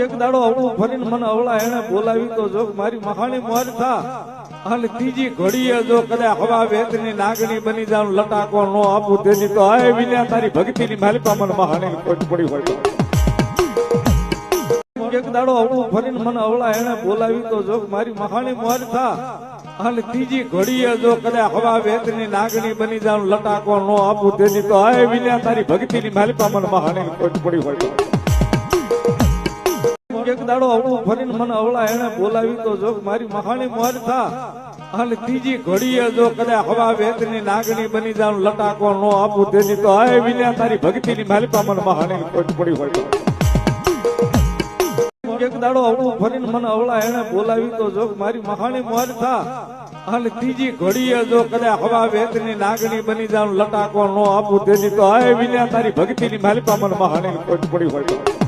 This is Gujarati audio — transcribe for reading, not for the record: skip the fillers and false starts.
એક દાડો અવળું ફરીને મને અવળા એને બોલાવી તો જો મારી મહાણી મોર થા અને ત્રીજી ઘડીએ જો કદાચ હવા વેતની નાગણી બની જાવ લટાકો નો આપું તેની તો આય વિના તારી ભક્તિની માલિકા મને મહાણી ખોટ પડી હોય તો એક દાડો અવળું ફરીને મને અવળા એને બોલાવી તો જો મારી મહાણી મોર થા અને ત્રીજી ઘડીએ જો કદાચ હવા વેતની નાગણી બની જાવ લટાકો નો આપું તેની તો આય વિના તારી ભક્તિની માલિકા મને મહાણી ખોટ પડી હોય તો એક દાડો અવળું ફરીને મને અવળા એને બોલાવી તો જો મારી મહાણી મોર થા અને ત્રીજી ઘડીએ જો કદાચ હવા વેતની નાગણી બની જાવ લટાકો નો આપું તેની તો આય વિના તારી ભક્તિની માલિકા મને મહાણી ખોટ પડી હોય તો એક દાડો અવળું ફરીને મને અવળા એને બોલાવી તો જો મારી મહાણી મોર થા અને ત્રીજી ઘડીએ જો કદાચ હવા વેતની નાગણી બની જાવ લટાકો નો આપું તેની તો આય વિના તારી ભક્તિની માલિકા મને મહાણી ખોટ પડી હોય તો